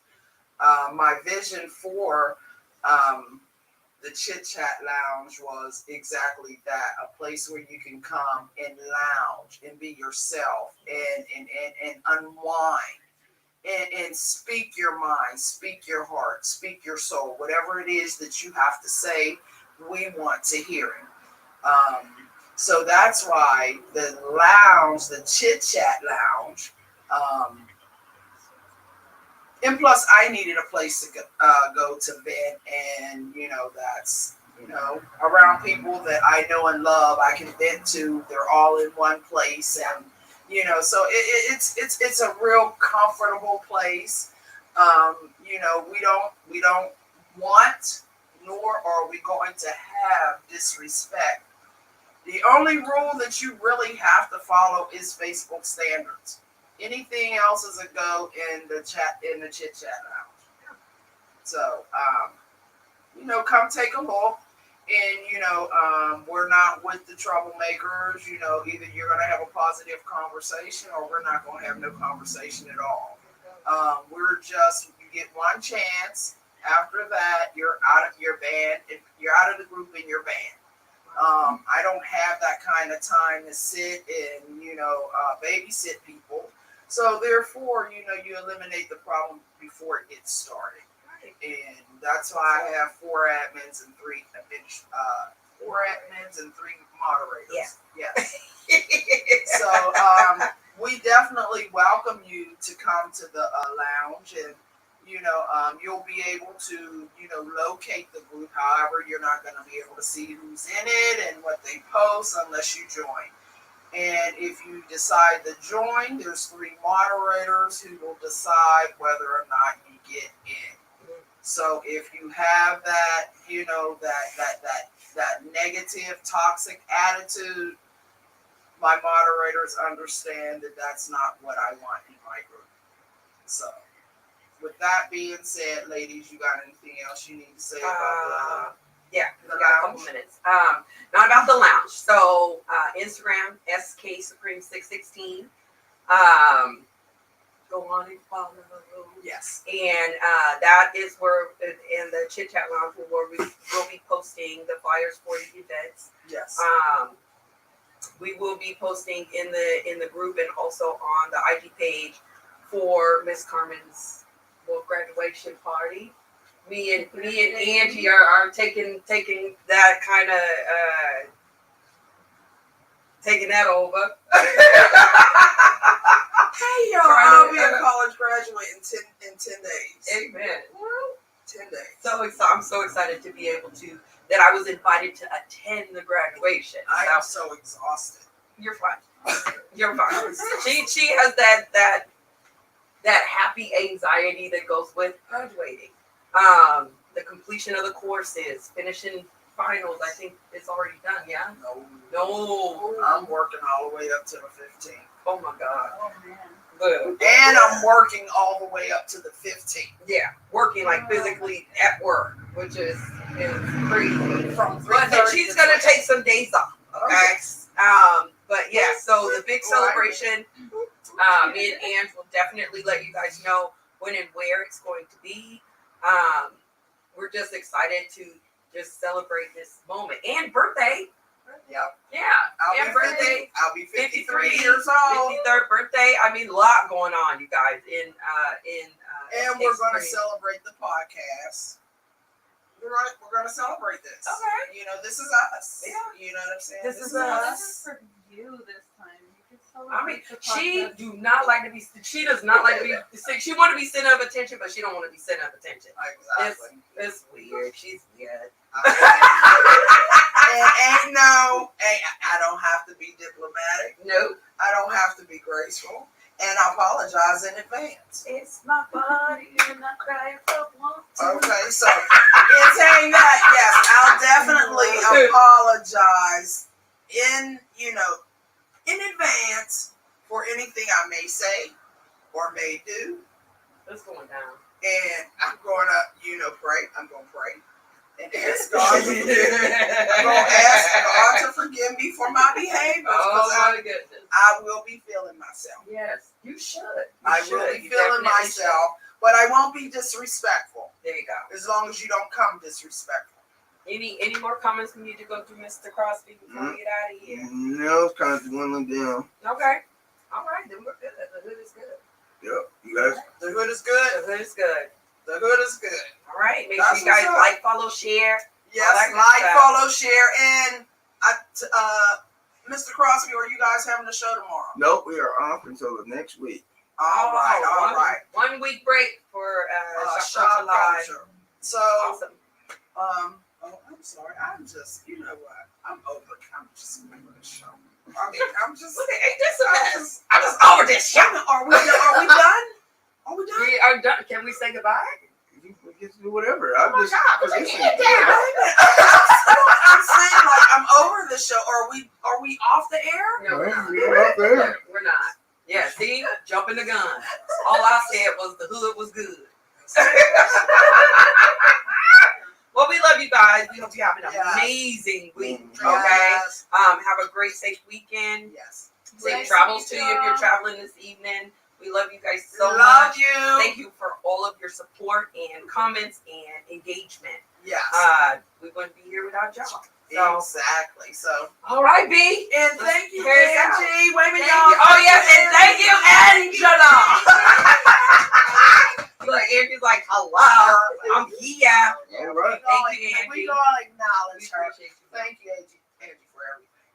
My vision for the Chit Chat Lounge was exactly that, a place where you can come and lounge and be yourself and unwind and speak your mind, speak your heart, speak your soul, whatever it is that you have to say, we want to hear it. So that's why the lounge, the Chit Chat Lounge, and plus I needed a place to go to vent, and that's around people that I know and love. I can vent to. They're all in one place, and so it's a real comfortable place. We don't want, nor are we going to have disrespect. The only rule that you really have to follow is Facebook standards. Anything else is a go in the chit chat lounge. So come take a look. And we're not with the troublemakers. Either you're gonna have a positive conversation or we're not gonna have no conversation at all. You get one chance. After that, you're out of your band. You're out of the group in your band. I don't have that kind of time to sit and babysit people. So therefore, you eliminate the problem before it gets started. And that's why I have 4 admins and 3 moderators. Yeah. Yes. So we definitely welcome you to come to the lounge, and you'll be able to locate the group. However, you're not going to be able to see who's in it and what they post unless you join. And if you decide to join, there's 3 moderators who will decide whether or not you get in. So if you have that, that negative, toxic attitude, my moderators understand that that's not what I want in my group. So with that being said, ladies, you got anything else you need to say about we the got a couple lounge? minutes. Not about the lounge. So Instagram, SkSupreme616. Go on and follow. Yes. And that is where in the Chit Chat Lounge where we will be posting the flyers for the events. Yes. We will be posting in the group and also on the IG page for Miss Carmen's graduation party. Me and Angie are taking that kind of taking that over. Hey y'all, I'll be a college graduate in 10 days. Amen. 10 days. So I'm so excited to be able to that I was invited to attend the graduation. I am so exhausted. You're fine. You're fine. She has that happy anxiety that goes with graduating. The completion of the courses, finishing finals. I think it's already done. Yeah. No. I'm working all the way up to the 15th. Oh my God. Oh man. Good. And I'm working all the way up to the 15th. Yeah, working like physically at work, which is crazy. From But she's gonna take some days off. Okay. But yeah, so the big celebration. Me and Ange will definitely let you guys know when and where it's going to be. We're just excited to just celebrate this moment and birthday. Yep. Yeah. I'll be 53 years old. 53rd birthday. I mean, a lot going on, you guys. And we're going to celebrate the podcast. We're going to celebrate this. Okay. This is us. Yeah. You know what I'm saying? This is This us. is for you this time. You can I mean, celebrate the she podcast. does not like to be. She does not like to be. She want to be center of attention, but she don't want to be center of attention. Exactly. It's weird. She's weird. And I don't have to be diplomatic. No, I don't have to be graceful. And I apologize in advance. It's my body and I cry if I want to. Okay, so in saying that, yes, I'll definitely apologize in advance for anything I may say or may do. it's going down. And I'm going to, pray. I'm going to pray. And ask God to forgive me. I'm going to ask God to forgive me for my behavior. Oh my goodness. I will be feeling myself. Yes, you should. I will be feeling myself but I won't be disrespectful There you go. as long as you don't come disrespectful. Any more comments we need to go through, Mr. Crosby, before we get out of here? No, it's kind of dwindling down. Okay. All right, then we're good. The hood is good. Yep, you guys. The hood is good. The hood is good. The hood is good. All right. Make That's sure you guys what's up. like, follow, share. Yes, that good like, stuff. follow, share, and Mr. Crosby, are you guys having a show tomorrow? Nope, we are off until the next week. All right. 1 week break for Shop Live. Culture. So, Awesome. I'm sorry. I'm just, you know what? I'm just over the show. I mean, I'm just. Look at, ain't this a mess? I'm just over this show. Are we done? Are we done? Are we done? We are done. Can we say goodbye? We get to do whatever. Oh I'm my just. God, put your listen, hand yeah. down. I'm saying like I'm over the show. Are we off the air? No, we're not. You're up there. We're not. Yeah, see? Jumping the gun. All I said was the hood was good. Well, we love you guys. We hope you have an Yes. amazing week. Okay. Yes. Have a great, safe weekend. Yes. Safe Nice travels to to meet you if you're y'all. traveling this evening. We love you guys so Love much. you. Thank you for all of your support and comments and engagement. Yes. We wouldn't be here without y'all. So, Exactly. So, all right, B. and thank you, Here's out. Angie. Wait a minute, Thank y'all. you. Oh, yes, and thank you, Angela. Look, Angie's like, hello, I'm here. All right. Thank you, Angie. We gonna We acknowledge her. appreciate you. Thank you, Angie, for everything.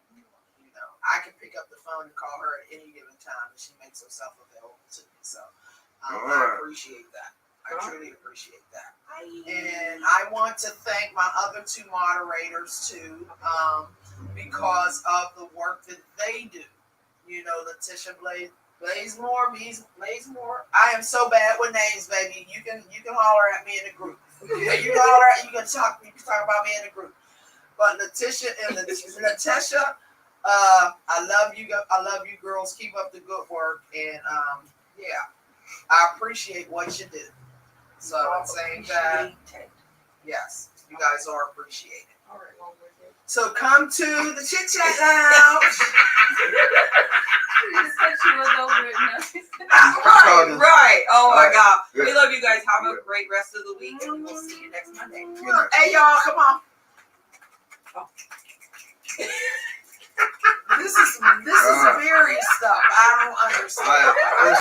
You know, I can pick up the phone and call her at any given time, and she makes herself available to me. So, I Alright. appreciate that. I Alright. truly appreciate that. And I want to thank my other two moderators too, because of the work that they do. You know, Letitia Blazemore. I am so bad with names, baby. You can holler at me in the group. You can talk about me in the group. But Letitia and Letitia, I love you girls. Keep up the good work, and yeah, I appreciate what you do. So I'm saying that, yes, you guys are appreciated. All right, well, we're good. So come to the Chit Chat Lounge. She said she was over it. Right. Oh my Alright. God. Good. We love you guys. Have a great rest of the week, and we will see you next Monday. Hey y'all, come on. Oh. This is very stuff. I don't understand. All right.